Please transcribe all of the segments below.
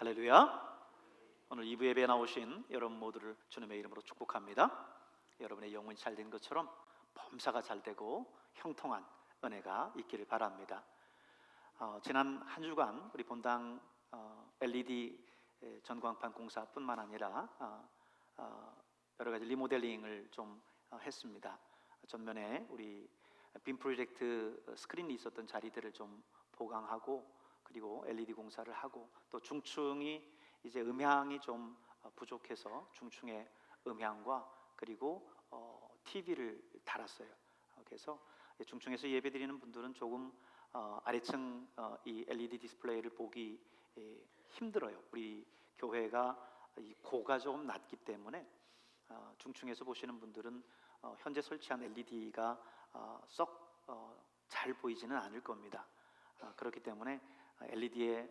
할렐루야. 오늘 2부 예배에 나오신 여러분 모두를 주님의 이름으로 축복합니다. 여러분의 영혼이 잘 된 것처럼 범사가 잘 되고 형통한 은혜가 있기를 바랍니다. 지난 한 주간 우리 본당 LED 전광판 공사뿐만 아니라 여러 가지 리모델링을 좀 했습니다. 전면에 우리 빔 프로젝트 스크린이 있었던 자리들을 좀 보강하고, 그리고 LED 공사를 하고, 또 중층이 이제 음향이 좀 부족해서 중층에 음향과 그리고 TV를 달았어요. 그래서 중층에서 예배드리는 분들은 조금 아래층 이 LED 디스플레이를 보기 힘들어요. 우리 교회가 이 고가 좀 낮기 때문에 중층에서 보시는 분들은 현재 설치한 LED가 썩 잘 보이지는 않을 겁니다. 그렇기 때문에 LED에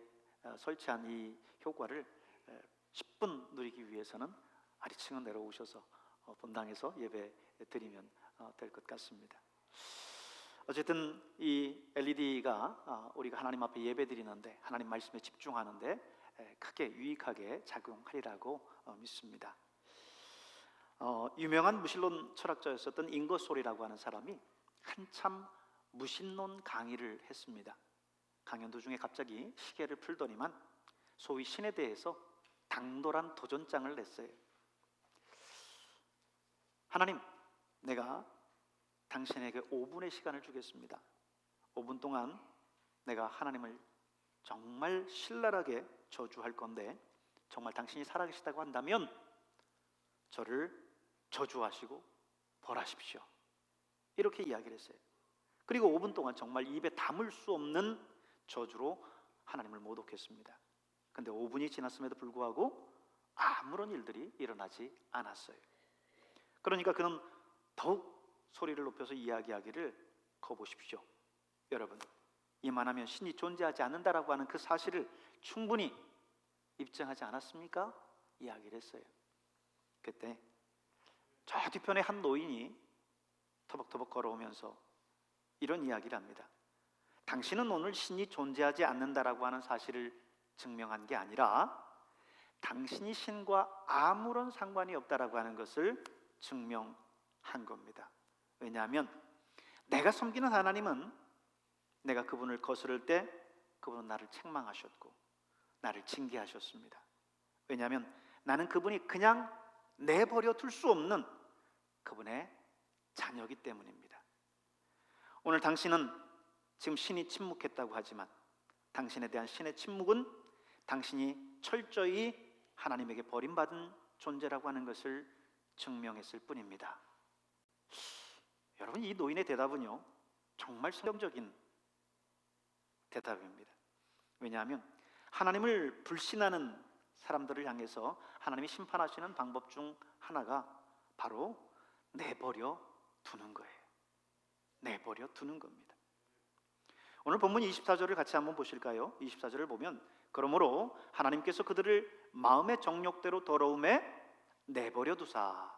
설치한 이 효과를 10분 누리기 위해서는 아래층은 내려오셔서 본당에서 예배 드리면 될 것 같습니다. 어쨌든 이 LED가 우리가 하나님 앞에 예배 드리는데, 하나님 말씀에 집중하는데 크게 유익하게 작용하리라고 믿습니다. 유명한 무신론 철학자였었던 잉거솔이라고 하는 사람이 한참 무신론 강의를 했습니다. 강연 도중에 갑자기 시계를 풀더니만 소위 신에 대해서 당돌한 도전장을 냈어요. 하나님, 내가 당신에게 5분의 시간을 주겠습니다. 5분 동안 내가 하나님을 정말 신랄하게 저주할 건데, 정말 당신이 살아계시다고 한다면 저를 저주하시고 벌하십시오. 이렇게 이야기를 했어요. 그리고 5분 동안 정말 입에 담을 수 없는 저주로 하나님을 모독했습니다. 근데 5분이 지났음에도 불구하고 아무런 일들이 일어나지 않았어요. 그러니까 그는 더욱 소리를 높여서 이야기하기를, 거보십시오. 여러분, 이만하면 신이 존재하지 않는다라고 하는 그 사실을 충분히 입증하지 않았습니까? 이야기를 했어요. 그때 저 뒤편에 한 노인이 터벅터벅 걸어오면서 이런 이야기를 합니다. 당신은 오늘 신이 존재하지 않는다라고 하는 사실을 증명한 게 아니라 당신이 신과 아무런 상관이 없다라고 하는 것을 증명한 겁니다. 왜냐하면 내가 섬기는 하나님은 내가 그분을 거스를 때 그분은 나를 책망하셨고 나를 징계하셨습니다. 왜냐하면 나는 그분이 그냥 내버려 둘 수 없는 그분의 자녀이기 때문입니다. 오늘 당신은 지금 신이 침묵했다고 하지만 당신에 대한 신의 침묵은 당신이 철저히 하나님에게 버림받은 존재라고 하는 것을 증명했을 뿐입니다. 여러분, 이 노인의 대답은요, 정말 성경적인 대답입니다. 왜냐하면 하나님을 불신하는 사람들을 향해서 하나님이 심판하시는 방법 중 하나가 바로 내버려 두는 거예요. 내버려 두는 겁니다. 오늘 본문 24절을 같이 한번 보실까요? 24절을 보면, 그러므로 하나님께서 그들을 마음의 정욕대로 더러움에 내버려 두사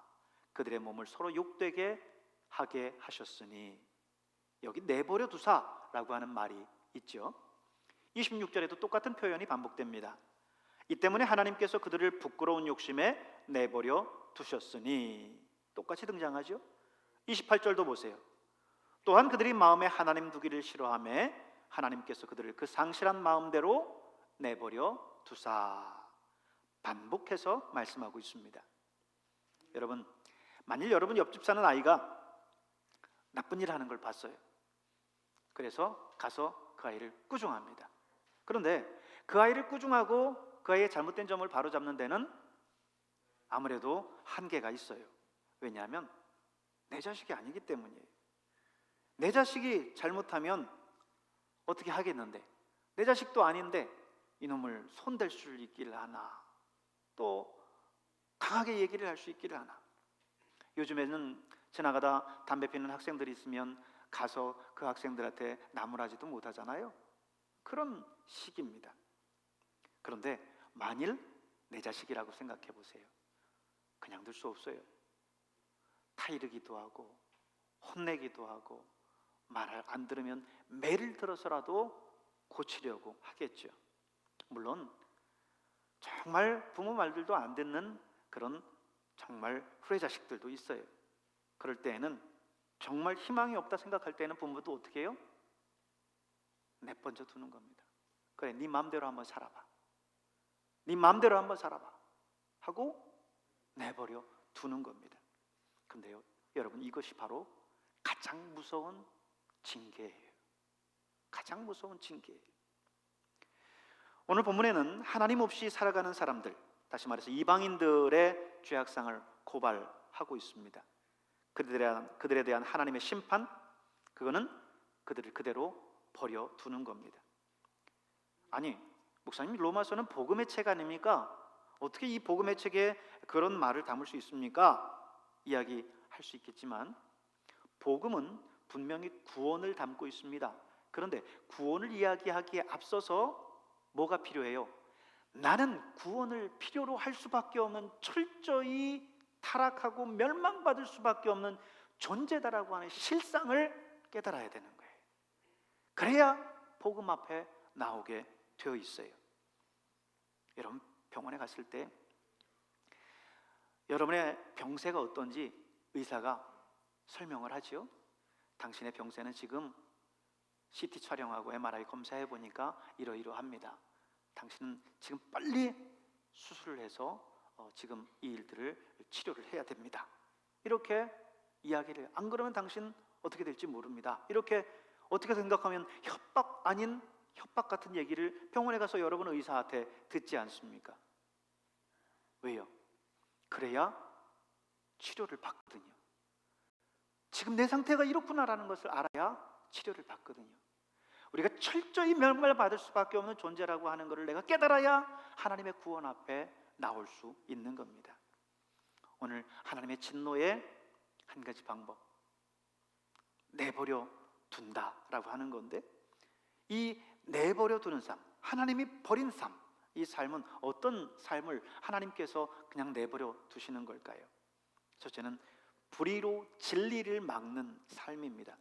그들의 몸을 서로 욕되게 하게 하셨으니, 여기 내버려 두사라고 하는 말이 있죠. 26절에도 똑같은 표현이 반복됩니다. 이 때문에 하나님께서 그들을 부끄러운 욕심에 내버려 두셨으니, 똑같이 등장하죠. 28절도 보세요. 또한 그들이 마음에 하나님 두기를 싫어하며 하나님께서 그들을 그 상실한 마음대로 내버려 두사, 반복해서 말씀하고 있습니다. 여러분, 만일 여러분 옆집 사는 아이가 나쁜 일 하는 걸 봤어요. 그래서 가서 그 아이를 꾸중합니다. 그런데 그 아이를 꾸중하고 그 아이의 잘못된 점을 바로잡는 데는 아무래도 한계가 있어요. 왜냐하면 내 자식이 아니기 때문이에요. 내 자식이 잘못하면 어떻게 하겠는데, 내 자식도 아닌데 이놈을 손댈 수 있기를 하나, 또 강하게 얘기를 할 수 있기를 하나. 요즘에는 지나가다 담배 피는 학생들이 있으면 가서 그 학생들한테 나무라지도 못하잖아요. 그런 시기입니다. 그런데 만일 내 자식이라고 생각해 보세요. 그냥 둘 수 없어요. 타이르기도 하고 혼내기도 하고, 말을 안 들으면 매를 들어서라도 고치려고 하겠죠. 물론 정말 부모 말들도 안 듣는 그런 정말 후레자식들도 있어요. 그럴 때에는 정말 희망이 없다 생각할 때는 부모도 어떻게 해요? 내버려 두는 겁니다. 그래, 네 마음대로 한번 살아봐. 네 마음대로 한번 살아봐 하고 내버려 두는 겁니다. 근데요, 여러분, 이것이 바로 가장 무서운 징계예요. 가장 무서운 징계예요. 오늘 본문에는 하나님 없이 살아가는 사람들, 다시 말해서 이방인들의 죄악상을 고발하고 있습니다. 그들에 대한 하나님의 심판, 그거는 그들을 그대로 버려두는 겁니다. 아니, 목사님, 로마서는 복음의 책 아닙니까? 어떻게 이 복음의 책에 그런 말을 담을 수 있습니까? 이야기할 수 있겠지만 복음은 분명히 구원을 담고 있습니다. 그런데 구원을 이야기하기에 앞서서 뭐가 필요해요? 나는 구원을 필요로 할 수밖에 없는, 철저히 타락하고 멸망받을 수밖에 없는 존재다라고 하는 실상을 깨달아야 되는 거예요. 그래야 복음 앞에 나오게 되어 있어요. 여러분, 병원에 갔을 때 여러분의 병세가 어떤지 의사가 설명을 하죠. 당신의 병세는 지금 CT 촬영하고 MRI 검사해 보니까 이러이러합니다. 당신은 지금 빨리 수술을 해서 지금 이 일들을 치료를 해야 됩니다. 이렇게 이야기를 해요. 안 그러면 당신 어떻게 될지 모릅니다. 이렇게 어떻게 생각하면 협박 아닌 협박 같은 얘기를 병원에 가서 여러분 의사한테 듣지 않습니까? 왜요? 그래야 치료를 받거든요. 지금 내 상태가 이렇구나라는 것을 알아야 치료를 받거든요. 우리가 철저히 멸망받을 수밖에 없는 존재라고 하는 것을 내가 깨달아야 하나님의 구원 앞에 나올 수 있는 겁니다. 오늘 하나님의 진노의 한 가지 방법, 내버려 둔다라고 하는 건데, 이 내버려 두는 삶, 하나님이 버린 삶, 이 삶은 어떤 삶을 하나님께서 그냥 내버려 두시는 걸까요? 첫째는 불의로 진리를 막는 삶입니다.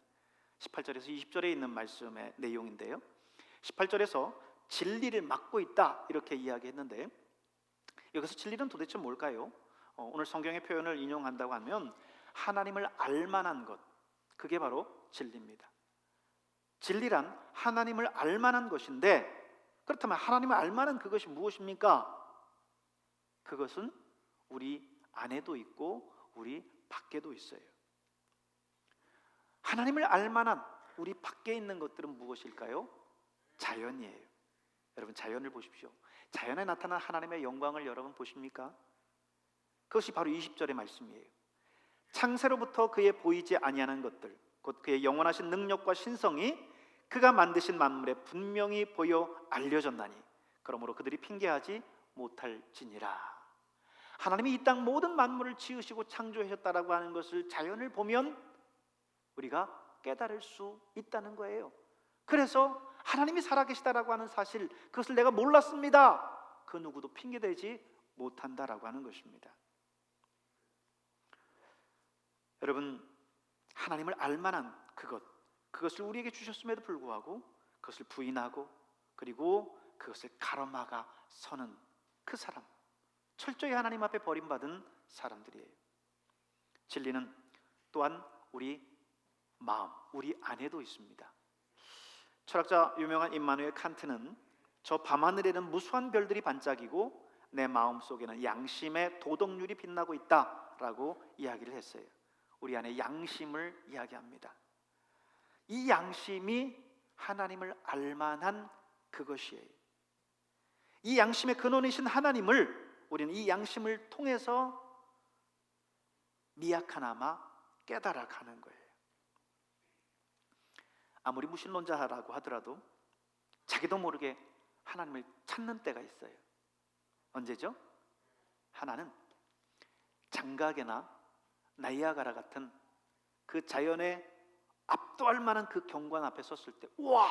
18절에서 20절에 있는 말씀의 내용인데요, 18절에서 진리를 막고 있다 이렇게 이야기했는데, 여기서 진리는 도대체 뭘까요? 오늘 성경의 표현을 인용한다고 하면 하나님을 알만한 것, 그게 바로 진리입니다. 진리란 하나님을 알만한 것인데, 그렇다면 하나님을 알만한 그것이 무엇입니까? 그것은 우리 안에도 있고 우리 밖에도 있어요. 하나님을 알만한 우리 밖에 있는 것들은 무엇일까요? 자연이에요. 여러분, 자연을 보십시오. 자연에 나타난 하나님의 영광을 여러분 보십니까? 그것이 바로 20절의 말씀이에요. 창세로부터 그의 보이지 아니하는 것들, 곧 그의 영원하신 능력과 신성이 그가 만드신 만물에 분명히 보여 알려졌나니 그러므로 그들이 핑계하지 못할지니라. 하나님이 이 땅 모든 만물을 지으시고 창조하셨다라고 하는 것을 자연을 보면 우리가 깨달을 수 있다는 거예요. 그래서 하나님이 살아계시다라고 하는 사실, 그것을 내가 몰랐습니다, 그 누구도 핑계대지 못한다라고 하는 것입니다. 여러분, 하나님을 알만한 그것을 우리에게 주셨음에도 불구하고 그것을 부인하고 그리고 그것을 가로막아 서는 그 사람, 철저히 하나님 앞에 버림받은 사람들이에요. 진리는 또한 우리 마음, 우리 안에도 있습니다. 철학자 유명한 임마누엘 칸트는 저 밤하늘에는 무수한 별들이 반짝이고 내 마음속에는 양심의 도덕률이 빛나고 있다라고 이야기를 했어요. 우리 안에 양심을 이야기합니다. 이 양심이 하나님을 알만한 그것이에요. 이 양심의 근원이신 하나님을 우리는 이 양심을 통해서 미약하나마 깨달아가는 거예요. 아무리 무신론자라고 하더라도 자기도 모르게 하나님을 찾는 때가 있어요. 언제죠? 하나는 장각이나 나이아가라 같은 그 자연의 압도할 만한 그 경관 앞에 섰을 때, 와,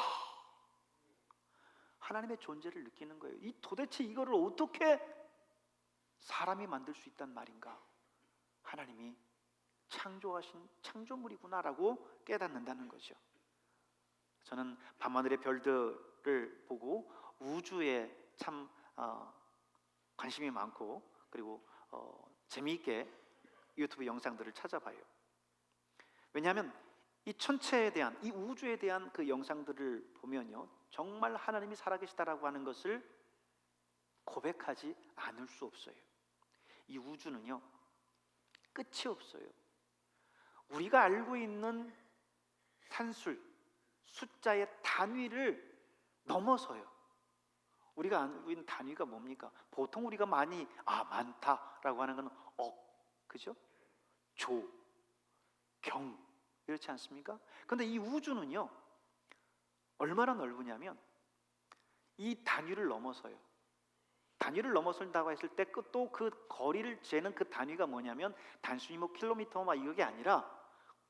하나님의 존재를 느끼는 거예요. 도대체 이거를 어떻게 사람이 만들 수 있단 말인가? 하나님이 창조하신 창조물이구나라고 깨닫는다는 거죠. 저는 밤하늘의 별들을 보고 우주에 참 관심이 많고 그리고 재미있게 유튜브 영상들을 찾아봐요. 왜냐하면 이 천체에 대한, 이 우주에 대한 그 영상들을 보면요, 정말 하나님이 살아계시다라고 하는 것을 고백하지 않을 수 없어요. 이 우주는요, 끝이 없어요. 우리가 알고 있는 산술, 숫자의 단위를 넘어서요. 우리가 알고 있는 단위가 뭡니까? 보통 우리가 많다라고 하는 건 그죠? 조, 경, 그렇지 않습니까? 그런데 이 우주는요, 얼마나 넓으냐면 이 단위를 넘어서요. 단위를 넘어선다고 했을 때 또 그 거리를 재는 그 단위가 뭐냐면 단순히 뭐 킬로미터 이게 아니라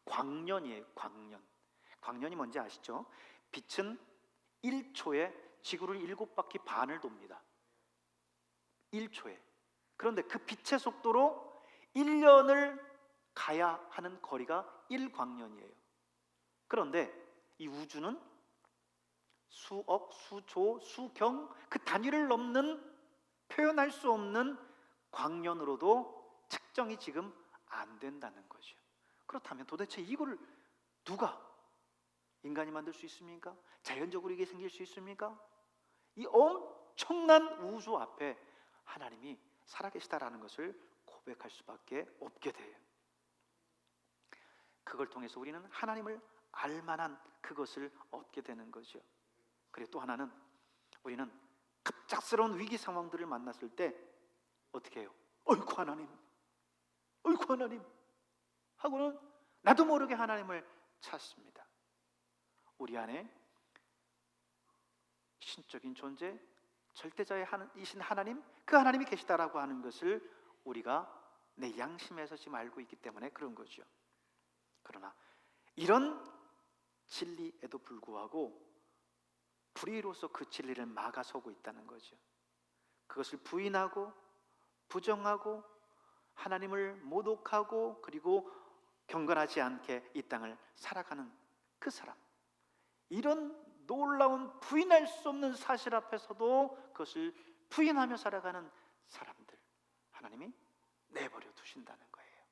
광년이에요. 광년이 뭔지 아시죠? 빛은 1초에 지구를 7바퀴 반을 돕니다. 1초에. 그런데 그 빛의 속도로 1년을 가야 하는 거리가 1광년이에요. 그런데 이 우주는 수억, 수조, 수경, 그 단위를 넘는, 표현할 수 없는 광년으로도 측정이 지금 안 된다는 거죠. 그렇다면 도대체 이거를 누가, 인간이 만들 수 있습니까? 자연적으로 이게 생길 수 있습니까? 이 엄청난 우주 앞에 하나님이 살아계시다라는 것을 고백할 수밖에 없게 돼요. 그걸 통해서 우리는 하나님을 알만한 그것을 얻게 되는 거죠. 그리고 또 하나는, 우리는 급작스러운 위기 상황들을 만났을 때 어떻게 해요? 어이구 하나님 하고는 나도 모르게 하나님을 찾습니다. 우리 안에 신적인 존재, 절대자이신 하나님, 그 하나님이 계시다라고 하는 것을 우리가 내 양심에서 지금 알고 있기 때문에 그런 거죠. 그러나 이런 진리에도 불구하고 불의로서 그 진리를 막아서고 있다는 거죠. 그것을 부인하고 부정하고 하나님을 모독하고 그리고 경건하지 않게 이 땅을 살아가는 그 사람, 이런 놀라운 부인할 수 없는 사실 앞에서도 그것을 부인하며 살아가는 사람들, 하나님이 내버려 두신다는 거예요.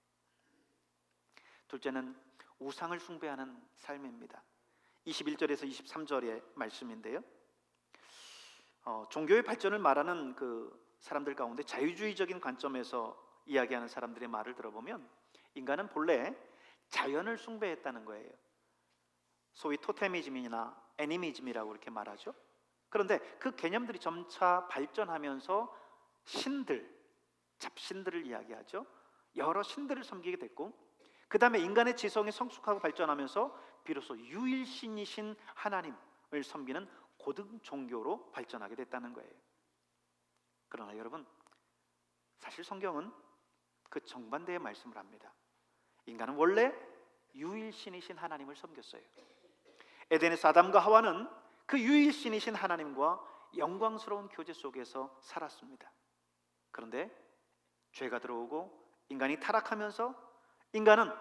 둘째는 우상을 숭배하는 삶입니다. 21절에서 23절의 말씀인데요, 종교의 발전을 말하는 그 사람들 가운데 자유주의적인 관점에서 이야기하는 사람들의 말을 들어보면 인간은 본래 자연을 숭배했다는 거예요. 소위 토테미즘이나 애니미즘이라고 이렇게 말하죠. 그런데 그 개념들이 점차 발전하면서 신들, 잡신들을 이야기하죠. 여러 신들을 섬기게 됐고, 그 다음에 인간의 지성이 성숙하고 발전하면서 비로소 유일신이신 하나님을 섬기는 고등 종교로 발전하게 됐다는 거예요. 그러나 여러분, 사실 성경은 그 정반대의 말씀을 합니다. 인간은 원래 유일신이신 하나님을 섬겼어요. 에덴에서 아담과 하와는 그 유일신이신 하나님과 영광스러운 교제 속에서 살았습니다. 그런데 죄가 들어오고 인간이 타락하면서 인간은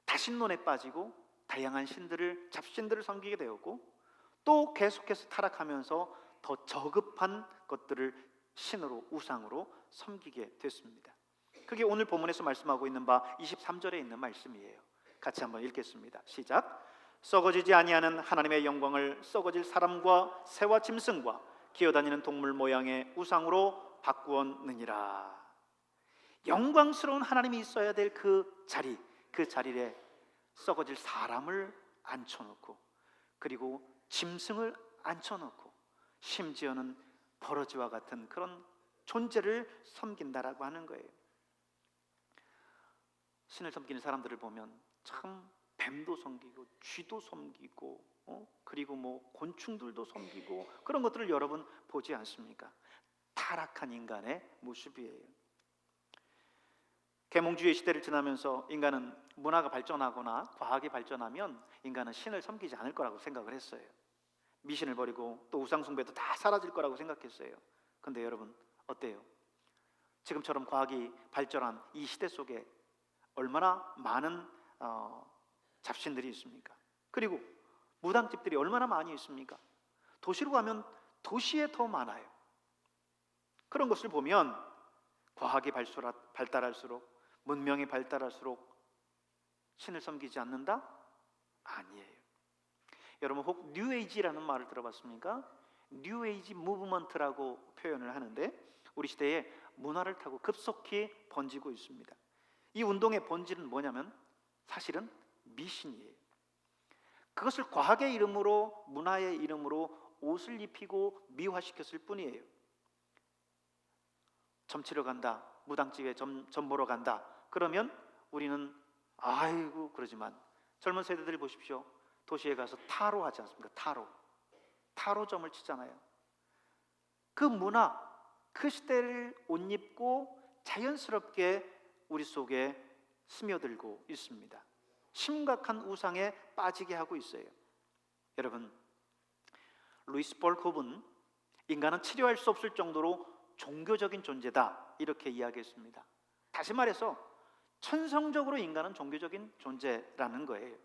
다신론에 빠지고 다양한 신들을, 잡신들을 섬기게 되었고, 또 계속해서 타락하면서 더 저급한 것들을 신으로, 우상으로 섬기게 됐습니다. 그게 오늘 본문에서 말씀하고 있는 바 23절에 있는 말씀이에요. 같이 한번 읽겠습니다. 시작. 썩어지지 아니하는 하나님의 영광을 썩어질 사람과 새와 짐승과 기어다니는 동물 모양의 우상으로 바꾸었느니라. 영광스러운 하나님이 있어야 될 그 자리, 그 자리에 썩어질 사람을 앉혀놓고, 그리고 짐승을 앉혀놓고, 심지어는 버러지와 같은 그런 존재를 섬긴다라고 하는 거예요. 신을 섬기는 사람들을 보면 참 뱀도 섬기고 쥐도 섬기고 그리고 뭐 곤충들도 섬기고 그런 것들을 여러분 보지 않습니까? 타락한 인간의 모습이에요. 계몽주의 시대를 지나면서 인간은 문화가 발전하거나 과학이 발전하면 인간은 신을 섬기지 않을 거라고 생각을 했어요. 미신을 버리고 또 우상숭배도 다 사라질 거라고 생각했어요. 근데 여러분 어때요? 지금처럼 과학이 발전한 이 시대 속에 얼마나 많은 잡신들이 있습니까? 그리고 무당집들이 얼마나 많이 있습니까? 도시로 가면 도시에 더 많아요. 그런 것을 보면 과학이 발달할수록, 문명이 발달할수록 신을 섬기지 않는다? 아니에요. 여러분 혹 뉴에이지라는 말을 들어봤습니까? 뉴에이지 무브먼트라고 표현을 하는데 우리 시대의 문화를 타고 급속히 번지고 있습니다. 이 운동의 본질은 뭐냐면 사실은 미신이에요. 그것을 과학의 이름으로, 문화의 이름으로 옷을 입히고 미화시켰을 뿐이에요. 점 치러 간다, 무당집에 점 보러 간다, 그러면 우리는 아이고 그러지만 젊은 세대들 보십시오. 도시에 가서 타로 하지 않습니까? 타로점을 치잖아요. 그 문화, 그 시대를 옷 입고 자연스럽게 우리 속에 스며들고 있습니다. 심각한 우상에 빠지게 하고 있어요. 여러분, 루이스 볼쿰은 인간은 치료할 수 없을 정도로 종교적인 존재다 이렇게 이야기했습니다. 다시 말해서 천성적으로 인간은 종교적인 존재라는 거예요.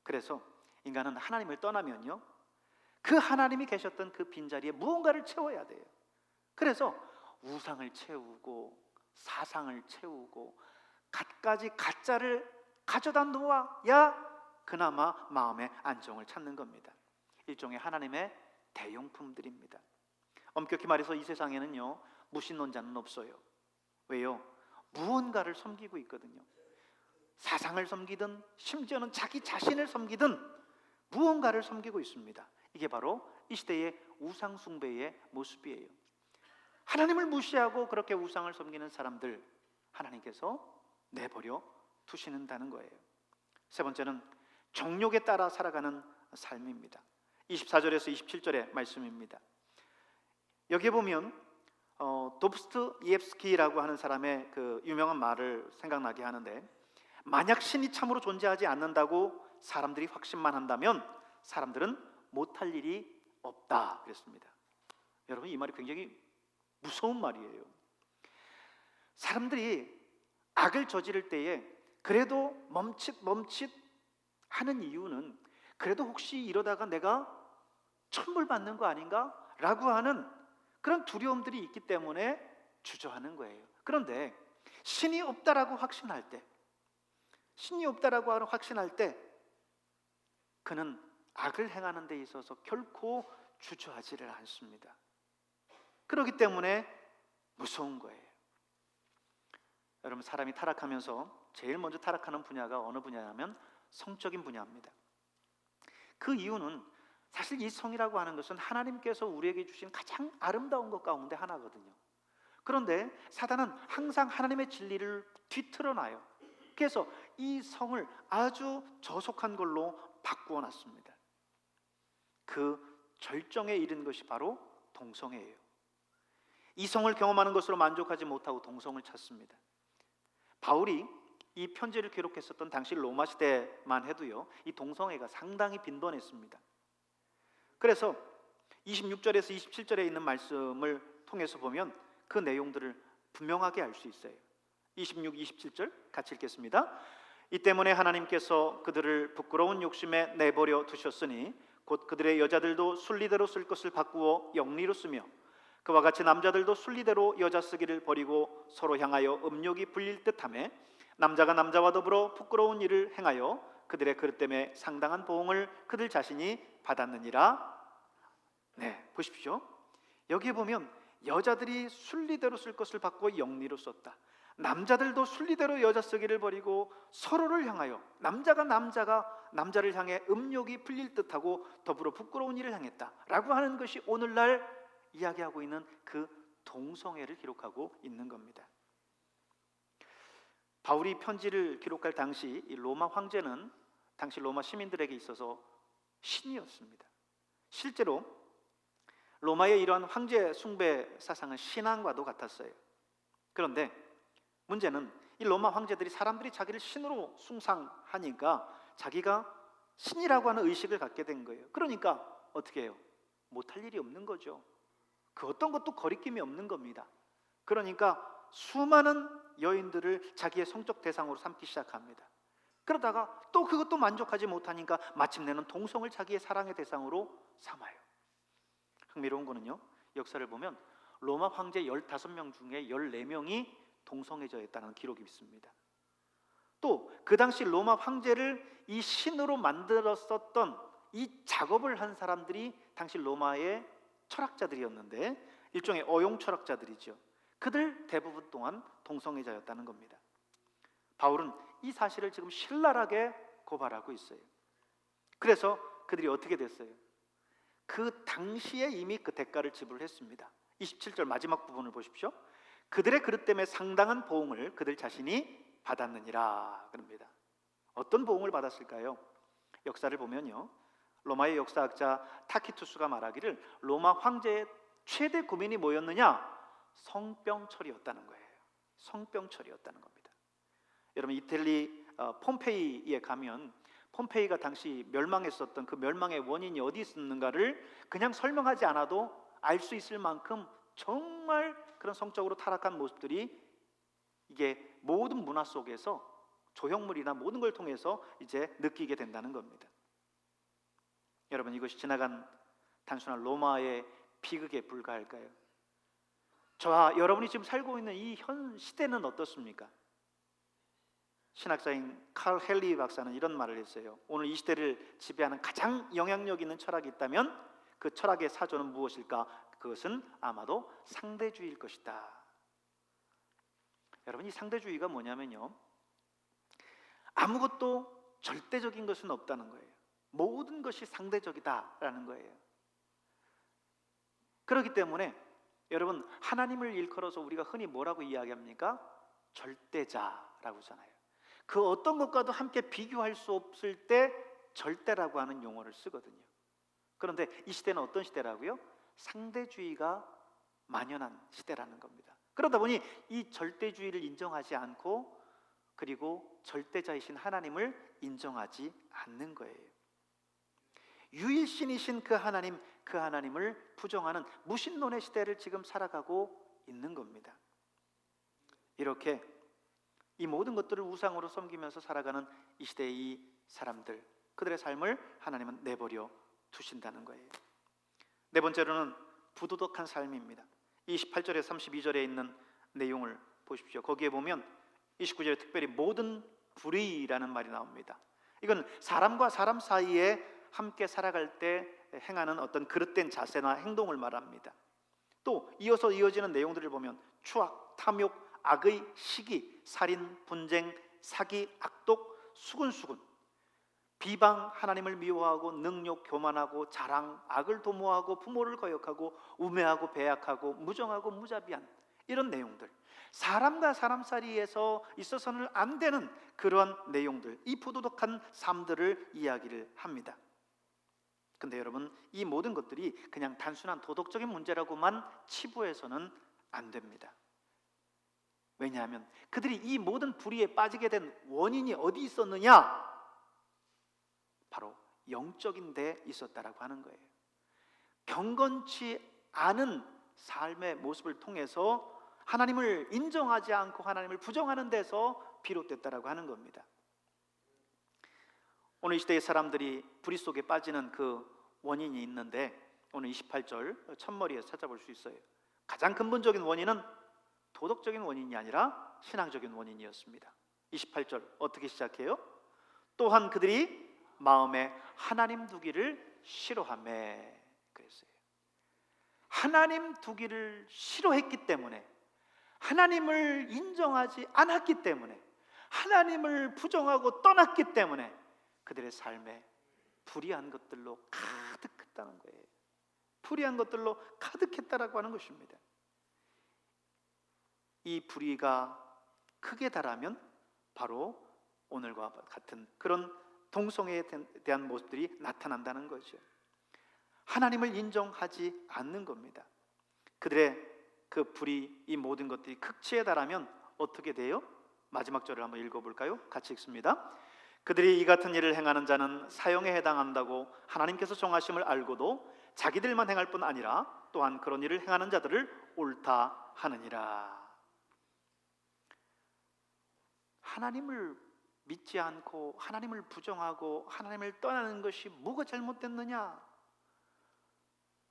그래서 인간은 하나님을 떠나면요, 그 하나님이 계셨던 그 빈자리에 무언가를 채워야 돼요. 그래서 우상을 채우고 사상을 채우고 갖가지 가짜를 가져다 놓아야 그나마 마음의 안정을 찾는 겁니다. 일종의 하나님의 대용품들입니다. 엄격히 말해서 이 세상에는요, 무신론자는 없어요. 왜요? 무언가를 섬기고 있거든요. 사상을 섬기든 심지어는 자기 자신을 섬기든 무언가를 섬기고 있습니다. 이게 바로 이 시대의 우상 숭배의 모습이에요. 하나님을 무시하고 그렇게 우상을 섬기는 사람들, 하나님께서 내버려 두시는다는 거예요. 세 번째는 정욕에 따라 살아가는 삶입니다. 24절에서 27절의 말씀입니다. 여기에 보면 도스토옙스키라고 하는 사람의 그 유명한 말을 생각나게 하는데, 만약 신이 참으로 존재하지 않는다고 사람들이 확신만 한다면 사람들은 못할 일이 없다 그랬습니다. 여러분, 이 말이 굉장히 무서운 말이에요. 사람들이 악을 저지를 때에 그래도 멈칫 하는 이유는 그래도 혹시 이러다가 내가 천벌받는 거 아닌가? 라고 하는 그런 두려움들이 있기 때문에 주저하는 거예요. 그런데 신이 없다라고 확신할 때, 그는 악을 행하는 데 있어서 결코 주저하지를 않습니다. 그렇기 때문에 무서운 거예요. 여러분, 사람이 타락하면서 제일 먼저 타락하는 분야가 어느 분야냐면 성적인 분야입니다. 그 이유는 사실 이 성이라고 하는 것은 하나님께서 우리에게 주신 가장 아름다운 것 가운데 하나거든요. 그런데 사단은 항상 하나님의 진리를 뒤틀어놔요. 그래서 이 성을 아주 저속한 걸로 바꾸어 놨습니다. 그 절정에 이른 것이 바로 동성애예요. 이성을 경험하는 것으로 만족하지 못하고 동성을 찾습니다. 바울이 이 편지를 기록했었던 당시 로마 시대만 해도요, 이 동성애가 상당히 빈번했습니다. 그래서 26절에서 27절에 있는 말씀을 통해서 보면 그 내용들을 분명하게 알 수 있어요. 26, 27절 같이 읽겠습니다. 이 때문에 하나님께서 그들을 부끄러운 욕심에 내버려 두셨으니 곧 그들의 여자들도 순리대로 쓸 것을 바꾸어 영리로 쓰며 그와 같이 남자들도 순리대로 여자 쓰기를 버리고 서로 향하여 음욕이 불릴 듯하며 남자가 남자와 더불어 부끄러운 일을 행하여 그들의 그릇 때문에 상당한 보응을 그들 자신이 받았느니라. 네, 보십시오. 여기에 보면 여자들이 순리대로 쓸 것을 바꾸어 영리로 썼다. 남자들도 순리대로 여자 쓰기를 버리고 서로를 향하여 남자가 남자를 향해 음욕이 풀릴 듯하고 더불어 부끄러운 일을 행했다라고 하는 것이 오늘날 이야기하고 있는 그 동성애를 기록하고 있는 겁니다. 바울이 편지를 기록할 당시 이 로마 황제는 당시 로마 시민들에게 있어서 신이었습니다. 실제로 로마의 이러한 황제 숭배 사상은 신앙과도 같았어요. 그런데 문제는 이 로마 황제들이 사람들이 자기를 신으로 숭상하니까 자기가 신이라고 하는 의식을 갖게 된 거예요. 그러니까 어떻게 해요? 못할 일이 없는 거죠. 그 어떤 것도 거리낌이 없는 겁니다. 그러니까 수많은 여인들을 자기의 성적 대상으로 삼기 시작합니다. 그러다가 또 그것도 만족하지 못하니까 마침내는 동성을 자기의 사랑의 대상으로 삼아요. 흥미로운 거는요, 역사를 보면 로마 황제 15명 중에 14명이 동성애자였다는 기록이 있습니다. 또 그 당시 로마 황제를 이 신으로 만들었었던 이 작업을 한 사람들이 당시 로마의 철학자들이었는데 일종의 어용 철학자들이죠. 그들 대부분 또한 동성애자였다는 겁니다. 바울은 이 사실을 지금 신랄하게 고발하고 있어요. 그래서 그들이 어떻게 됐어요? 그 당시에 이미 그 대가를 지불했습니다. 27절 마지막 부분을 보십시오. 그들의 그릇 때문에 상당한 보응을 그들 자신이 받았느니라 그럽니다. 어떤 보응을 받았을까요? 역사를 보면요, 로마의 역사학자 타키투스가 말하기를 로마 황제의 최대 고민이 뭐였느냐? 성병철이었다는 거예요. 성병철이었다는 겁니다. 여러분 이탈리 폼페이에 가면 폼페이가 당시 멸망했었던 그 멸망의 원인이 어디 있었는가를 그냥 설명하지 않아도 알 수 있을 만큼 정말 그런 성적으로 타락한 모습들이 이게 모든 문화 속에서 조형물이나 모든 걸 통해서 이제 느끼게 된다는 겁니다. 여러분 이것이 지나간 단순한 로마의 비극에 불과할까요? 저와 여러분이 지금 살고 있는 이 현 시대는 어떻습니까? 신학자인 칼 헬리 박사는 이런 말을 했어요. 오늘 이 시대를 지배하는 가장 영향력 있는 철학이 있다면 그 철학의 사조는 무엇일까? 그것은 아마도 상대주의일 것이다. 여러분 이 상대주의가 뭐냐면요, 아무것도 절대적인 것은 없다는 거예요. 모든 것이 상대적이다라는 거예요. 그렇기 때문에 여러분 하나님을 일컬어서 우리가 흔히 뭐라고 이야기합니까? 절대자라고 하잖아요. 그 어떤 것과도 함께 비교할 수 없을 때 절대라고 하는 용어를 쓰거든요. 그런데 이 시대는 어떤 시대라고요? 상대주의가 만연한 시대라는 겁니다. 그러다 보니 이 절대주의를 인정하지 않고 그리고 절대자이신 하나님을 인정하지 않는 거예요. 유일신이신 그 하나님을 부정하는 무신론의 시대를 지금 살아가고 있는 겁니다. 이렇게 이 모든 것들을 우상으로 섬기면서 살아가는 이 시대의 이 사람들, 그들의 삶을 하나님은 내버려 두신다는 거예요. 네 번째로는 부도덕한 삶입니다. 28절에 32절에 있는 내용을 보십시오. 거기에 보면 29절에 특별히 모든 불의라는 말이 나옵니다. 이건 사람과 사람 사이에 함께 살아갈 때 행하는 어떤 그릇된 자세나 행동을 말합니다. 또 이어서 이어지는 내용들을 보면 추악, 탐욕, 악의 시기, 살인, 분쟁, 사기, 악독, 수군수군, 비방, 하나님을 미워하고 능욕, 교만하고 자랑, 악을 도모하고 부모를 거역하고 우매하고 배약하고 무정하고 무자비한 이런 내용들, 사람과 사람 사이에서 있어서는 안 되는 그런 내용들, 이 부도덕한 삶들을 이야기를 합니다. 근데 여러분 이 모든 것들이 그냥 단순한 도덕적인 문제라고만 치부해서는 안 됩니다. 왜냐하면 그들이 이 모든 불의에 빠지게 된 원인이 어디 있었느냐? 바로 영적인 데 있었다라고 하는 거예요. 경건치 않은 삶의 모습을 통해서 하나님을 인정하지 않고 하나님을 부정하는 데서 비롯됐다라고 하는 겁니다. 오늘 이 시대의 사람들이 불의 속에 빠지는 그 원인이 있는데 오늘 28절 첫머리에 찾아볼 수 있어요. 가장 근본적인 원인은 도덕적인 원인이 아니라 신앙적인 원인이었습니다. 28절 어떻게 시작해요? 또한 그들이 마음에 하나님 두기를 싫어하며 그랬어요. 하나님 두기를 싫어했기 때문에, 하나님을 인정하지 않았기 때문에, 하나님을 부정하고 떠났기 때문에 그들의 삶에 불의한 것들로 가득했다는 거예요. 불의한 것들로 가득했다라고 하는 것입니다. 이 불의가 크게 달하면 바로 오늘과 같은 그런 동성애에 대한 모습들이 나타난다는 거죠. 하나님을 인정하지 않는 겁니다. 그들의 그 불의, 이 모든 것들이 극치에 달하면 어떻게 돼요? 마지막 절을 한번 읽어볼까요? 같이 읽습니다. 그들이 이 같은 일을 행하는 자는 사형에 해당한다고 하나님께서 정하심을 알고도 자기들만 행할 뿐 아니라 또한 그런 일을 행하는 자들을 옳다 하느니라. 하나님을 믿지 않고 하나님을 부정하고 하나님을 떠나는 것이 뭐가 잘못됐느냐?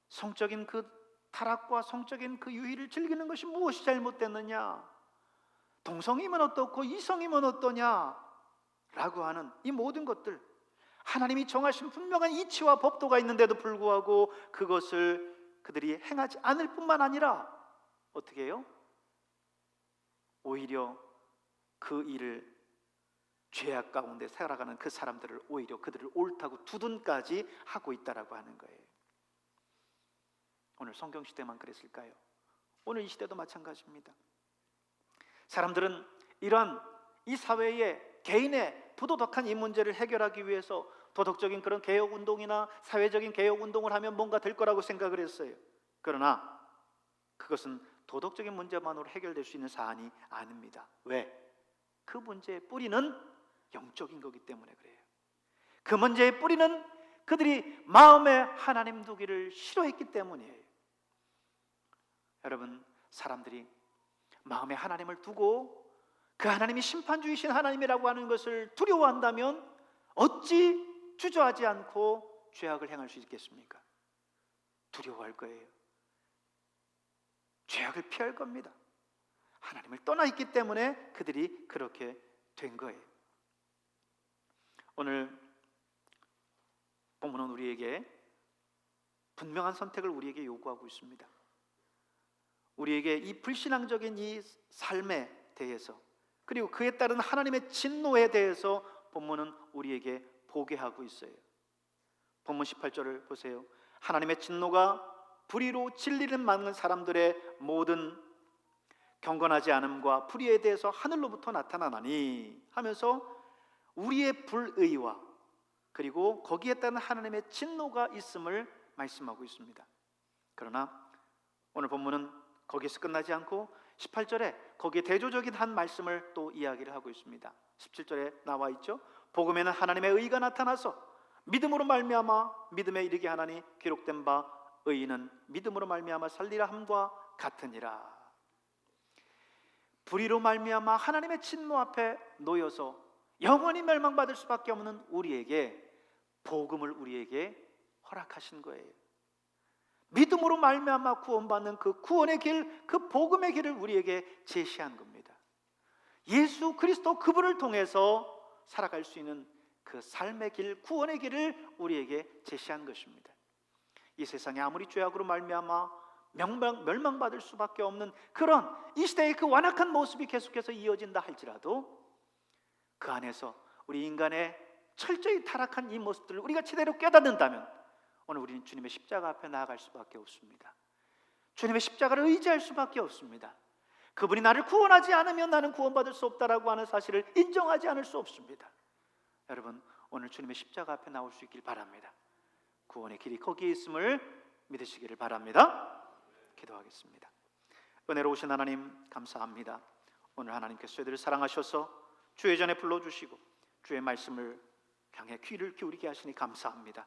성적인 그 타락과 성적인 그 유희를 즐기는 것이 무엇이 잘못됐느냐, 동성이면 어떻고 이성이면 어떠냐 라고 하는 이 모든 것들, 하나님이 정하신 분명한 이치와 법도가 있는데도 불구하고 그것을 그들이 행하지 않을 뿐만 아니라 어떻게 해요? 오히려 그 일을, 죄악 가운데 살아가는 그 사람들을 오히려 그들을 옳다고 두둔까지 하고 있다라고 하는 거예요. 오늘 성경시대만 그랬을까요? 오늘 이 시대도 마찬가지입니다. 사람들은 이러한 이 사회의 개인의 부도덕한 이 문제를 해결하기 위해서 도덕적인 그런 개혁운동이나 사회적인 개혁운동을 하면 뭔가 될 거라고 생각을 했어요. 그러나 그것은 도덕적인 문제만으로 해결될 수 있는 사안이 아닙니다. 왜? 그 문제의 뿌리는 영적인 거기 때문에 그래요. 그 문제의 뿌리는 그들이 마음에 하나님 두기를 싫어했기 때문이에요. 여러분, 사람들이 마음에 하나님을 두고 그 하나님이 심판주이신 하나님이라고 하는 것을 두려워한다면 어찌 주저하지 않고 죄악을 행할 수 있겠습니까? 두려워할 거예요. 죄악을 피할 겁니다. 하나님을 떠나 있기 때문에 그들이 그렇게 된 거예요. 오늘 본문은 우리에게 분명한 선택을 우리에게 요구하고 있습니다. 우리에게 이 불신앙적인 이 삶에 대해서, 그리고 그에 따른 하나님의 진노에 대해서 본문은 우리에게 보게 하고 있어요. 본문 18절을 보세요. 하나님의 진노가 불의로 진리를 막는 사람들의 모든 경건하지 않음과 불의에 대해서 하늘로부터 나타나나니 하면서 우리의 불의와 그리고 거기에 따른 하나님의 진노가 있음을 말씀하고 있습니다. 그러나 오늘 본문은 거기서 끝나지 않고 18절에 거기에 대조적인 한 말씀을 또 이야기를 하고 있습니다. 17절에 나와 있죠. 복음에는 하나님의 의가 나타나서 믿음으로 말미암아 믿음에 이르게 하나니 기록된 바 의인은 믿음으로 말미암아 살리라 함과 같으니라. 불의로 말미암아 하나님의 진노 앞에 놓여서 영원히 멸망받을 수밖에 없는 우리에게 복음을 우리에게 허락하신 거예요. 믿음으로 말미암아 구원받는 그 구원의 길, 그 복음의 길을 우리에게 제시한 겁니다. 예수 그리스도 그분을 통해서 살아갈 수 있는 그 삶의 길, 구원의 길을 우리에게 제시한 것입니다. 이 세상에 아무리 죄악으로 말미암아 멸망받을 수밖에 없는 그런 이 시대의 그 완악한 모습이 계속해서 이어진다 할지라도 그 안에서 우리 인간의 철저히 타락한 이 모습들을 우리가 제대로 깨닫는다면 오늘 우리는 주님의 십자가 앞에 나아갈 수밖에 없습니다. 주님의 십자가를 의지할 수밖에 없습니다. 그분이 나를 구원하지 않으면 나는 구원받을 수 없다라고 하는 사실을 인정하지 않을 수 없습니다. 여러분, 오늘 주님의 십자가 앞에 나올 수 있길 바랍니다. 구원의 길이 거기에 있음을 믿으시기를 바랍니다. 기도하겠습니다. 은혜로우신 하나님 감사합니다. 오늘 하나님께서 저희들을 사랑하셔서 주의 전에 불러주시고 주의 말씀을 향해 귀를 기울이게 하시니 감사합니다.